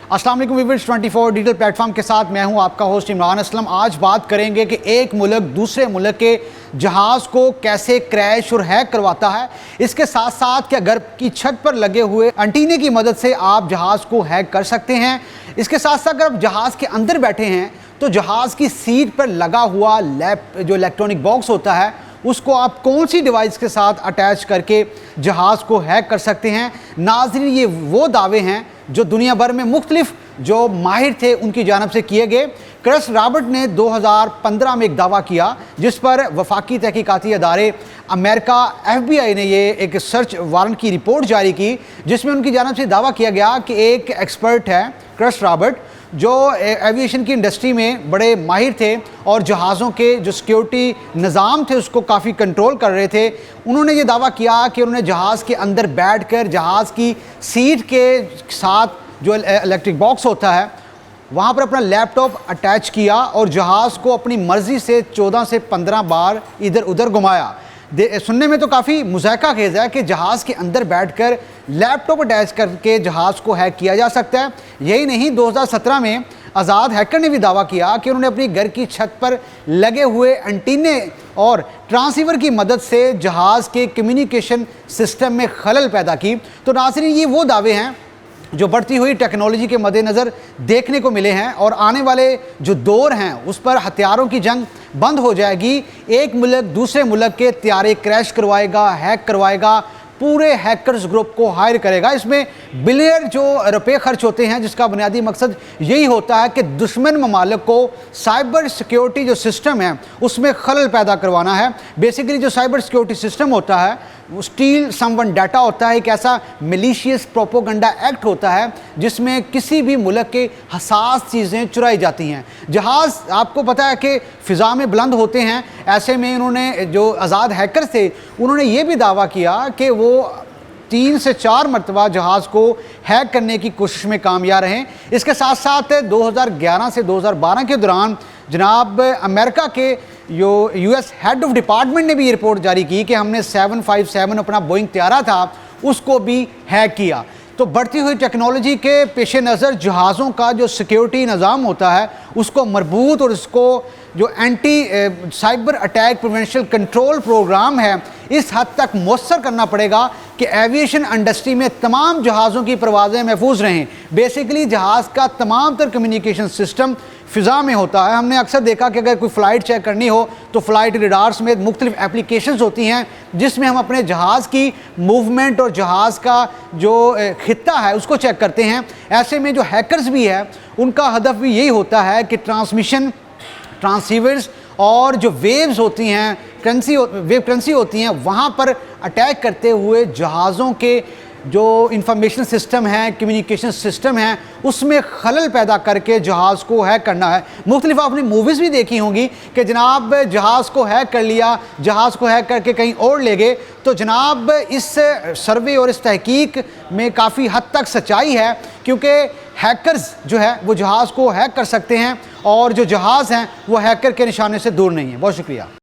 अस्सलाम वालेकुम viewers, 24 digital platform के साथ मैं हूं आपका होस्ट इमरान असलम। आज बात करेंगे कि एक मुल्क दूसरे मुल्क के जहाज़ को कैसे क्रैश और हैक करवाता है। इसके साथ साथ क्या घर की छत पर लगे हुए एंटीने की मदद से आप जहाज़ को हैक कर सकते हैं। इसके साथ साथ अगर आप जहाज़ के अंदर बैठे हैं तो जहाज़ की सीट पर लगा हुआ जो इलेक्ट्रॉनिक बॉक्स होता है उसको आप कौन सी डिवाइस के साथ अटैच करके जहाज़ को हैक कर सकते हैं। नाज़रीन, ये वो दावे हैं जो दुनिया भर में मुख्तलिफ जो माहिर थे उनकी जानब से किए गए। क्रस रॉबर्ट ने 2015 में एक दावा किया जिस पर वफाकी तहकीकाती अदारे अमेरिका FBI ने ये एक सर्च वारंट की रिपोर्ट जारी की जिसमें उनकी जानब से दावा किया गया कि एक एक्सपर्ट है क्रस रॉबर्ट जो एविएशन की इंडस्ट्री में बड़े माहिर थे और जहाज़ों के जो सिक्योरिटी निज़ाम थे उसको काफ़ी कंट्रोल कर रहे थे। उन्होंने ये दावा किया कि उन्होंने जहाज़ के अंदर बैठकर जहाज़ की सीट के साथ जो इलेक्ट्रिक बॉक्स होता है वहाँ पर अपना लैपटॉप अटैच किया और जहाज़ को अपनी मर्ज़ी से 14 से 15 बार इधर उधर घुमाया। सुनने में तो काफ़ी मुज़ाहिका खेज़ है कि जहाज़ के अंदर बैठकर लैपटॉप अटैच करके जहाज़ को हैक किया जा सकता है। यही नहीं, 2017 में आज़ाद हैकर ने भी दावा किया कि उन्होंने अपनी घर की छत पर लगे हुए एंटीने और ट्रांसीवर की मदद से जहाज़ के कम्युनिकेशन सिस्टम में खलल पैदा की। तो नाज़रीन, ये वो दावे हैं जो बढ़ती हुई टेक्नोलॉजी के मद्देनज़र देखने को मिले हैं और आने वाले जो दौर हैं उस पर हथियारों की जंग बंद हो जाएगी। एक मुल्क दूसरे मुल्क के त्यारे क्रैश करवाएगा, हैक करवाएगा, पूरे हैकर्स ग्रुप को हायर करेगा। इसमें बिलियन जो रुपए खर्च होते हैं जिसका बुनियादी मकसद यही होता है कि दुश्मन ममालिक को साइबर सिक्योरिटी जो सिस्टम है उसमें खलल पैदा करवाना है। बेसिकली जो साइबर सिक्योरिटी सिस्टम होता है वो स्टील समवन डाटा होता है, एक ऐसा मिलीशियस प्रोपोगंडा एक्ट होता है जिसमें किसी भी मुल्क के हसास चीज़ें चुराई जाती हैं। जहाज़ आपको पता है कि फ़िज़ा में बुलंद होते हैं, ऐसे में इन्होंने जो आज़ाद हैकर थे उन्होंने ये भी दावा किया कि वो 3 से 4 मरतबा जहाज़ को हैक करने की कोशिश में कामयाब रहे। इसके साथ साथ 2011 से 2012 के दौरान जनाब अमेरिका के US हेड ऑफ डिपार्टमेंट ने भी ये रिपोर्ट जारी की कि हमने 757 अपना बोइंग त्यारा था उसको भी हैक किया। तो बढ़ती हुई टेक्नोलॉजी के पेश नज़र जहाज़ों का जो सिक्योरिटी निज़ाम होता है उसको मरबूत और इसको जो anti cyber attack prevention control programme है इस हद तक मौसर करना पड़ेगा कि एविएशन इंडस्ट्री में तमाम जहाज़ों की परवाज़ें महफूज रहें। बेसिकली जहाज़ का तमाम तर कम्युनिकेशन सिस्टम फ़िज़ा में होता है। हमने अक्सर देखा कि अगर कोई फ़्लाइट चेक करनी हो तो फ़्लाइट रडार्स में मुख्तलिफ़ एप्लीकेशंस होती हैं जिसमें हम अपने जहाज़ की मूवमेंट और जहाज़ का जो खित्ता है उसको चेक करते हैं। ऐसे में जो हैकर्स भी है उनका हदफ भी यही होता है कि ट्रांसमिशन, ट्रांसीवर्स और जो वेव्स होती हैं, वेव करेंसी होती हैं, वहाँ पर अटैक करते हुए जहाज़ों के जो इंफॉर्मेशन सिस्टम है, कम्युनिकेशन सिस्टम है, उसमें खलल पैदा करके जहाज़ को हैक करना है। मुख्तलिफ आपने मूवीज़ भी देखी होंगी कि जनाब जहाज़ को हैक कर लिया, जहाज़ को हैक करके कहीं और ले गए। तो जनाब इस सर्वे और इस तहकीक में काफ़ी हद तक सच्चाई है क्योंकि हैकर्स जो है वो जहाज़ को हैक कर सकते हैं और जो जहाज़ हैं वो हैकर के निशाने से दूर नहीं है। बहुत शुक्रिया।